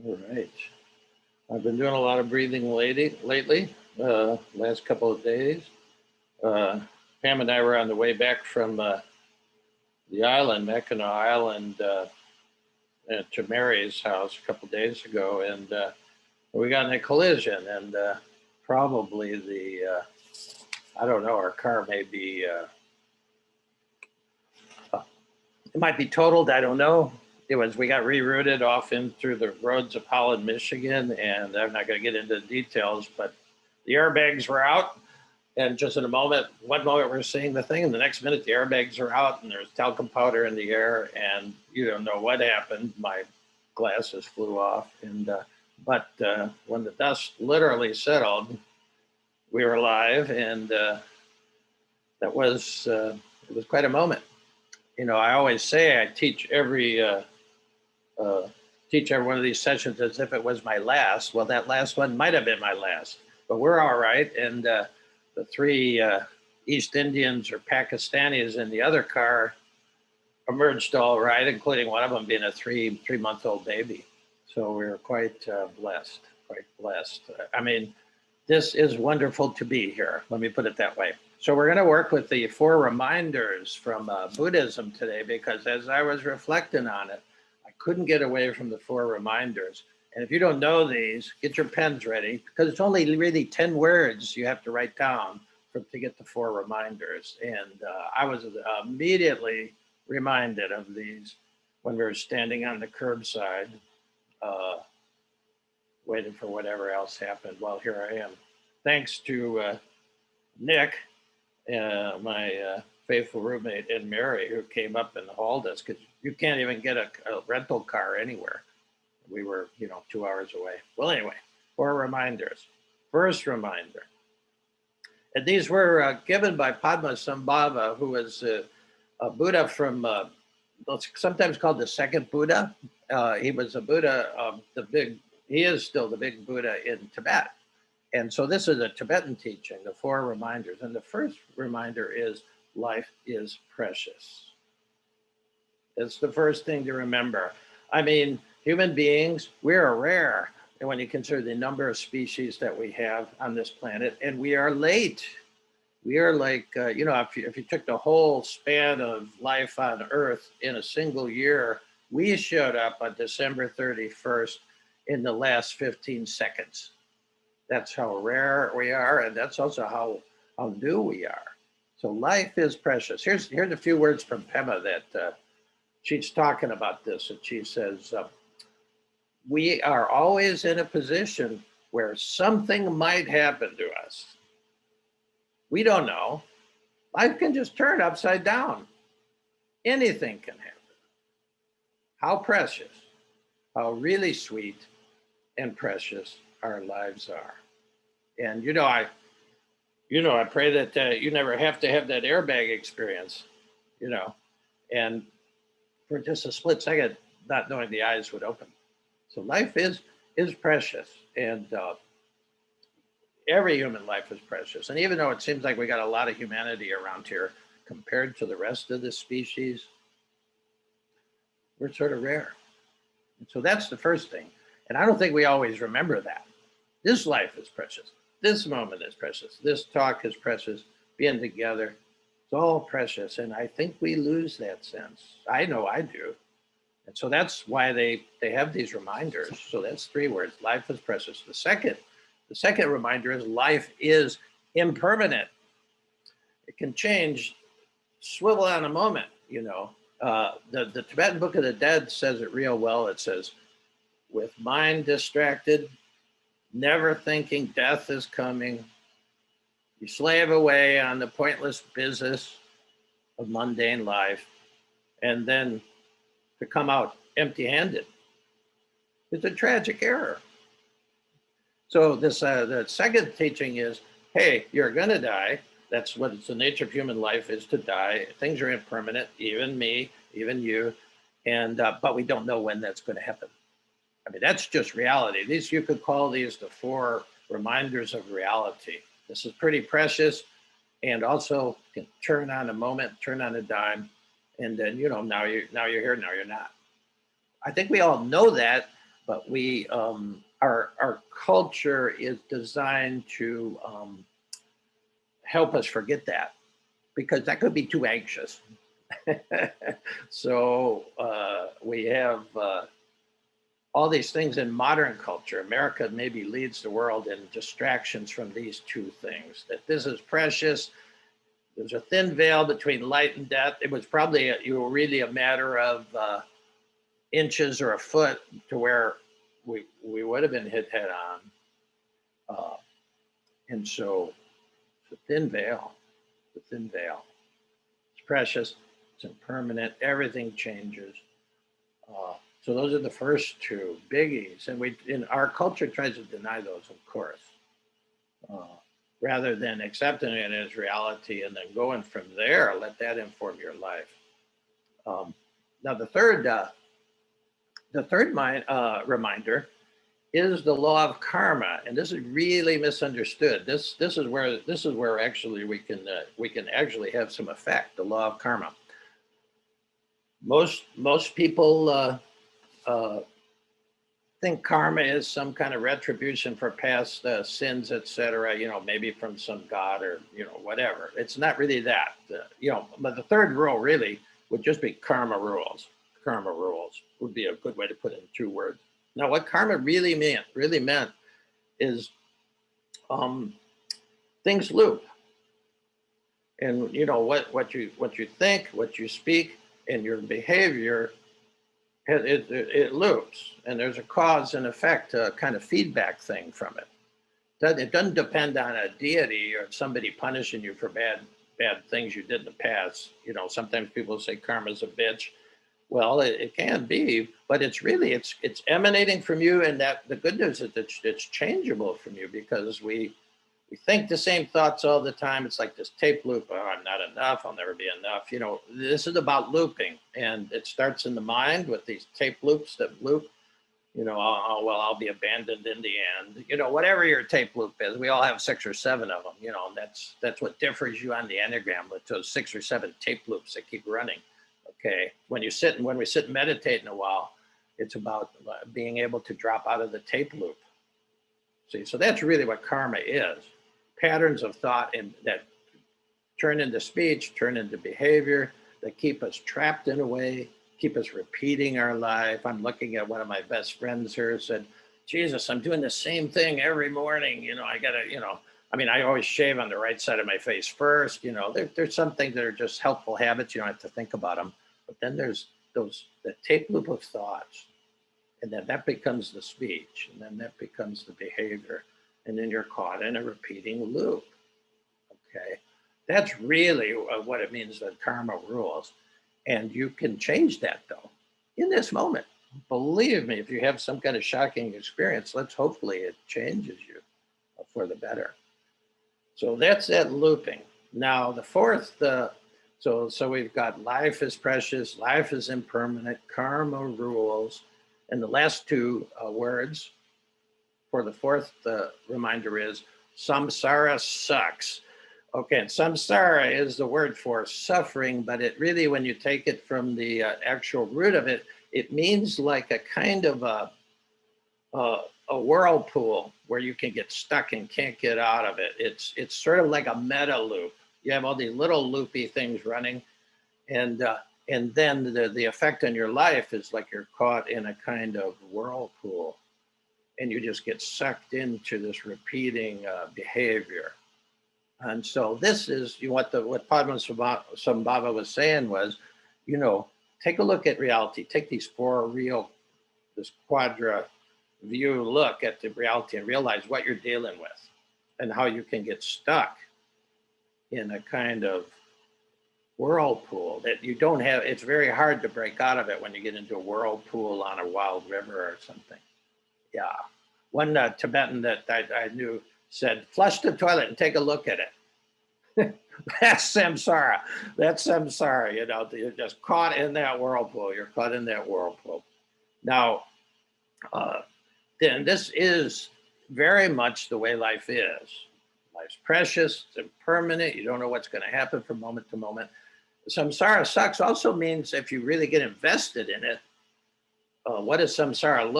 All right. I've been doing a lot of breathing lately, last couple of days. Uh, Pam and I were on the way back from the island, Mackinac Island, to Mary's house a couple of days ago, and we got in a collision, and probably I don't know, our car may be, it might be totaled, I don't know. We got rerouted off in through the roads of Holland, Michigan, and I'm not going to get into the details, but the airbags were out. And just in a moment, one moment we're seeing the thing, and the next minute the airbags are out, and there's talcum powder in the air, and you don't know what happened. My glasses flew off, and but when the dust literally settled, we were alive, and that was it was quite a moment. You know, I always say I teach every one of these sessions as if it was my last. Well, that last one might have been my last, but we're all right, and the three East Indians or Pakistanis in the other car emerged all right, including one of them being a three-month-old baby. So we were quite blessed, quite blessed. I mean, this is wonderful to be here. Let me put it that way. So we're going to work with the 4 reminders from Buddhism today, because as I was reflecting on it, I couldn't get away from the 4 reminders. And if you don't know these, get your pens ready, because it's only really 10 words you have to write down to get the 4 reminders. And I was immediately reminded of these when we were standing on the curbside, waiting for whatever else happened. Well, here I am. Thanks to Nick, my faithful roommate, and Mary, who came up and hauled us, because you can't even get a rental car anywhere. We were, 2 hours away. Well, anyway, 4 reminders. First reminder. And these were given by Padmasambhava, who was a Buddha from, sometimes called the second Buddha. He was a Buddha, he is still the big Buddha in Tibet. And so this is a Tibetan teaching, the 4 reminders. And the first reminder is life is precious. It's the first thing to remember. I mean, human beings, we are rare when you consider the number of species that we have on this planet, and we are late. We are like, if you took the whole span of life on Earth in a single year, we showed up on December 31st in the last 15 seconds. That's how rare we are, and that's also how new we are. So life is precious. Here's a few words from Pema that she's talking about this, and she says, we are always in a position where something might happen to us. We don't know. Life can just turn upside down. Anything can happen. How precious, how really sweet and precious our lives are. And I pray that you never have to have that airbag experience, and for just a split second, not knowing the eyes would open. So life is precious, and every human life is precious. And even though it seems like we got a lot of humanity around here compared to the rest of the species, we're sort of rare. And so that's the first thing. And I don't think we always remember that. This life is precious. This moment is precious. This talk is precious. Being together, it's all precious. And I think we lose that sense. I know I do. And so that's why they have these reminders. So that's 3 words. Life is precious. The second reminder is life is impermanent. It can change, swivel on a moment, The Tibetan Book of the Dead says it real well. It says, with mind distracted, never thinking death is coming, you slave away on the pointless business of mundane life, and then to come out empty-handed. It's a tragic error. So the second teaching is, hey, you're going to die. That's what it's the nature of human life, is to die. Things are impermanent, even me, even you, and but we don't know when that's going to happen. I mean, that's just reality. You could call these the 4 reminders of reality. This is pretty precious, and also can turn on a moment, turn on a dime, and then now you're here, now you're not. I think we all know that, but our culture is designed to help us forget that, because that could be too anxious. So we have all these things in modern culture. America maybe leads the world in distractions from these two things, that this is precious. There's a thin veil between light and death. It was probably really a matter of inches or a foot to where we would have been hit head on. And so the thin veil, the thin veil. It's precious, it's impermanent, everything changes. So those are the first two biggies, and we in our culture tries to deny those, of course, rather than accepting it as reality and then going from there. Let that inform your life. Now the third reminder is the law of karma, and this is really misunderstood. This is where actually we can actually have some effect. The law of karma. Most people think karma is some kind of retribution for past sins, etc. Maybe from some god or whatever. It's not really that. But the third rule really would just be karma rules. Karma rules would be a good way to put it in 2 words. Now, what karma really meant is things loop, and what you think, what you speak, and your behavior. It loops, and there's a cause and effect kind of feedback thing from it. It doesn't depend on a deity or somebody punishing you for bad things you did in the past. Sometimes people say karma's a bitch. Well, it can be, but it's emanating from you, and that the good news is it's changeable from you, because we think the same thoughts all the time. It's like this tape loop. Oh, I'm not enough. I'll never be enough. This is about looping, and it starts in the mind with these tape loops that loop. I'll be abandoned in the end. Whatever your tape loop is, we all have 6 or 7 of them. And that's what differs you on the Enneagram, with those 6 or 7 tape loops that keep running. Okay, when we sit and meditate in a while, it's about being able to drop out of the tape loop. See, so that's really what karma is. Patterns of thought that turn into speech, turn into behavior, that keep us trapped in a way, keep us repeating our life. I'm looking at one of my best friends here, said, Jesus, I'm doing the same thing every morning. I always shave on the right side of my face first. There's some things that are just helpful habits. You don't have to think about them. But then there's the tape loop of thoughts. And then that becomes the speech, and then that becomes the behavior. And then you're caught in a repeating loop. Okay, that's really what it means that karma rules. And you can change that, though, in this moment. Believe me, if you have some kind of shocking experience, hopefully it changes you for the better. So that's that looping. Now, the fourth, so we've got life is precious, life is impermanent, karma rules. And the last 2 words for the fourth reminder is samsara sucks. Okay, and samsara is the word for suffering, but it really, when you take it from the actual root of it, it means like a kind of a whirlpool where you can get stuck and can't get out of it. It's sort of like a meta loop. You have all these little loopy things running, and then the effect on your life is like you're caught in a kind of whirlpool, and you just get sucked into this repeating behavior. And so this is what Padmasambhava was saying was, take a look at reality. Take these 4 this quadra view look at the reality and realize what you're dealing with and how you can get stuck in a kind of whirlpool that you don't have. It's very hard to break out of it when you get into a whirlpool on a wild river or something. Yeah. One Tibetan that I knew said, flush the toilet and take a look at it. That's samsara. That's samsara. You're just caught in that whirlpool. You're caught in that whirlpool. Now, then this is very much the way life is. Life's precious, it's impermanent. You don't know what's going to happen from moment to moment. Samsara sucks also means if you really get invested in it, what does samsara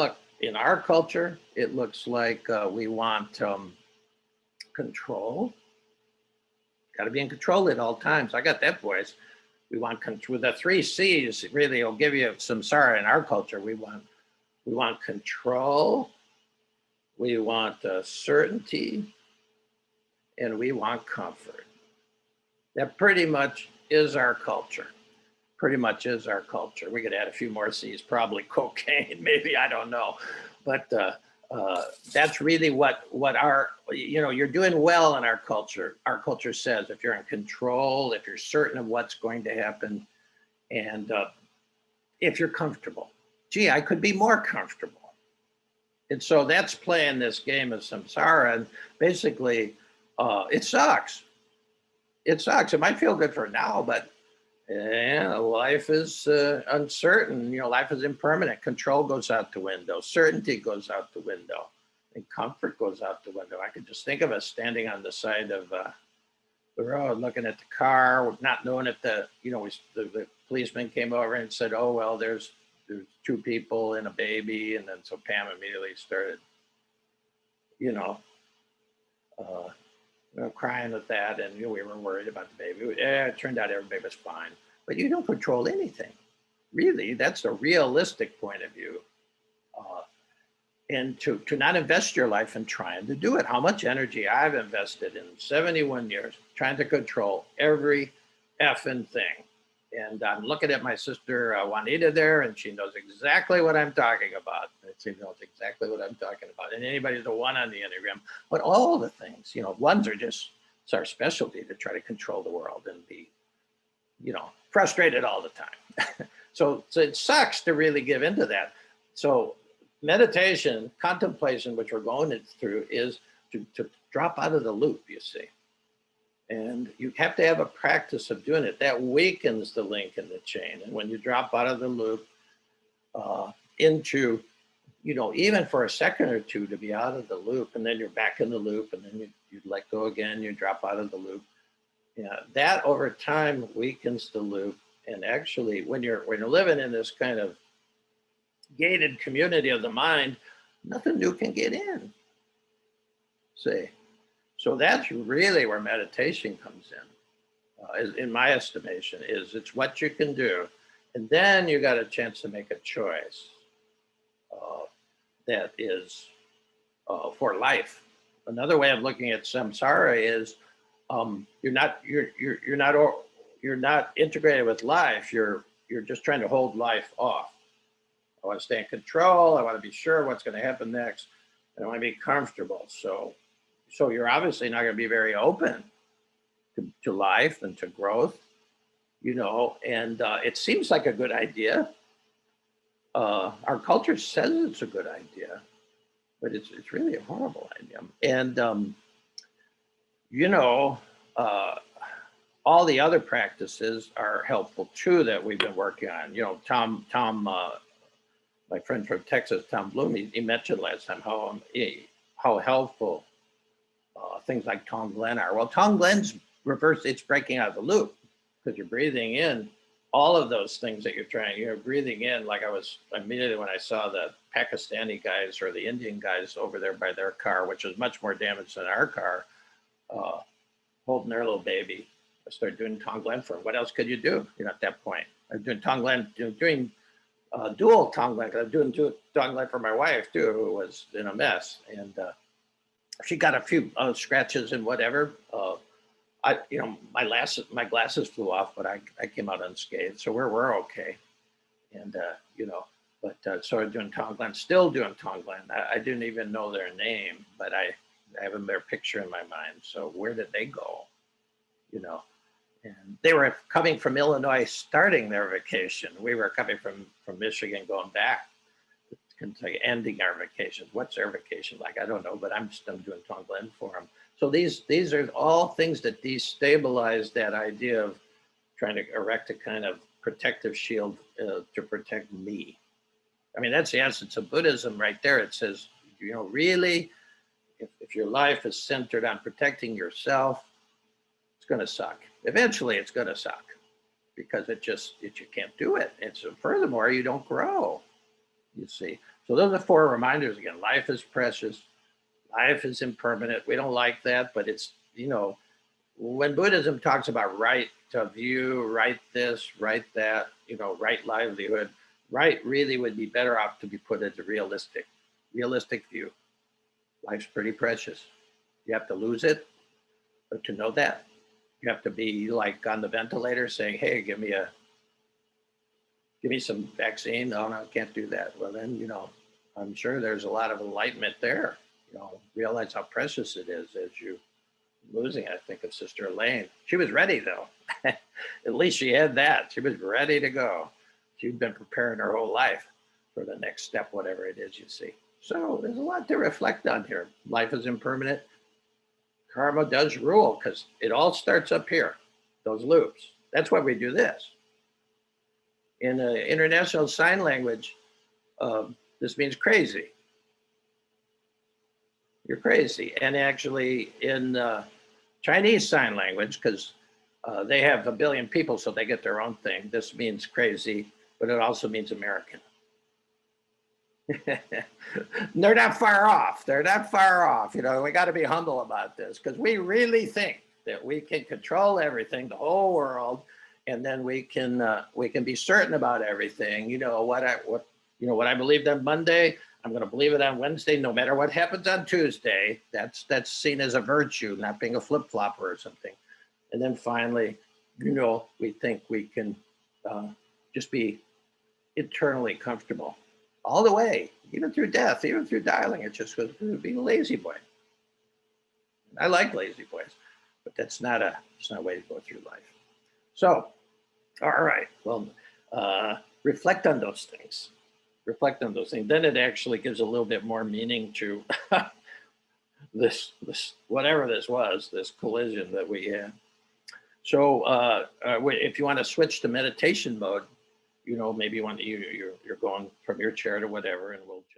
In our culture, it looks like we want control. Got to be in control at all times. I got that voice. We want control. The three C's really will give you some sorrow in our culture. We want control. We want certainty, and we want comfort. That pretty much is our culture. Pretty much is our culture. We could add a few more C's, probably cocaine, maybe, I don't know. But that's really what our, you're doing well in our culture. Our culture says if you're in control, if you're certain of what's going to happen, and if you're comfortable. Gee, I could be more comfortable. And so that's playing this game of samsara. And basically, it sucks. It sucks. It might feel good for now, but life is uncertain. Life is impermanent. Control goes out the window. Certainty goes out the window. And comfort goes out the window. I could just think of us standing on the side of the road, looking at the car, not knowing if the policeman came over and said, "Oh well, there's two people and a baby," and then so Pam immediately started, crying with that, and we were worried about the baby. It turned out everybody was fine, but you don't control anything, really. That's a realistic point of view, and to not invest your life in trying to do it. How much energy I've invested in 71 years trying to control every effing thing. And I'm looking at my sister Juanita there, and she knows exactly what I'm talking about. She knows exactly what I'm talking about. And anybody's a one on the Enneagram. But all the things, ones are just, it's our specialty to try to control the world and be, frustrated all the time. So it sucks to really give into that. So meditation, contemplation, which we're going through, is to drop out of the loop, you see. And you have to have a practice of doing it. That weakens the link in the chain. And when you drop out of the loop into, even for a second or two to be out of the loop, and then you're back in the loop, and then you let go again, you drop out of the loop. That over time weakens the loop. And actually, when you're living in this kind of gated community of the mind, nothing new can get in. See? So that's really where meditation comes in, in my estimation, is it's what you can do. And then you got a chance to make a choice that is for life. Another way of looking at samsara is you're not integrated with life. You're just trying to hold life off. I want to stay in control. I want to be sure what's going to happen next. And I want to be comfortable. So you're obviously not going to be very open to life and to growth, and it seems like a good idea. Our culture says it's a good idea, but it's really a horrible idea. And, all the other practices are helpful too that we've been working on. Tom, my friend from Texas, Tom Bloom, he mentioned last time how helpful things like Tonglen are. Well, Tonglen's reverse, it's breaking out of the loop because you're breathing in all of those things that you're breathing in. Like immediately when I saw the Pakistani guys or the Indian guys over there by their car, which was much more damaged than our car, holding their little baby, I started doing Tonglen for them. What else could you do? At that point, I'm doing Tonglen, doing dual Tonglen. I'm doing Tonglen for my wife too, who was in a mess. And she got a few scratches and whatever. My glasses flew off, but I came out unscathed, so we're okay. And but started doing Tonglen, still doing Tonglen. I didn't even know their name, but I have their picture in my mind. So where did they go? And they were coming from Illinois, starting their vacation. We were coming from Michigan, going back. Kentucky, ending our vacations. What's their vacation like? I don't know, but I'm doing Tonglen for them. So these are all things that destabilize that idea of trying to erect a kind of protective shield to protect me. I mean, that's the essence of Buddhism right there. It says, really, if your life is centered on protecting yourself, it's going to suck. Eventually, it's going to suck because you can't do it. And so furthermore, you don't grow. You see, So those are 4 reminders again. Life is precious. Life is impermanent. We don't like that, but it's, when Buddhism talks about right to view, right this, right that, right livelihood, right really would be better off to be put as a realistic view. Life's pretty precious. You have to lose it, but to know that, you have to be like on the ventilator saying, "Hey, give me some vaccine." No, no, can't do that. Well, then, I'm sure there's a lot of enlightenment there. Realize how precious it is as you losing. I think of Sister Elaine. She was ready though. At least she had that. She was ready to go. She'd been preparing her whole life for the next step, whatever it is you see. So there's a lot to reflect on here. Life is impermanent. Karma does rule because it all starts up here, those loops. That's why we do this. In international sign language, this means crazy. You're crazy. And actually, in Chinese Sign Language, because they have a billion people, so they get their own thing. This means crazy, but it also means American. They're not far off. They're not far off. We got to be humble about this because we really think that we can control everything, the whole world, and then we can be certain about everything. What I believed on Monday, I'm going to believe it on Wednesday, no matter what happens on Tuesday. That's seen as a virtue, not being a flip flopper or something. And then finally, we think we can just be internally comfortable all the way, even through death, even through dying. It's just going to be a lazy boy. I like lazy boys, but it's not a way to go through life. So, all right, well, reflect on those things. Reflect on those things. Then it actually gives a little bit more meaning to this whatever this was, this collision that we had. So if you want to switch to meditation mode, maybe you're going from your chair to whatever, and we'll just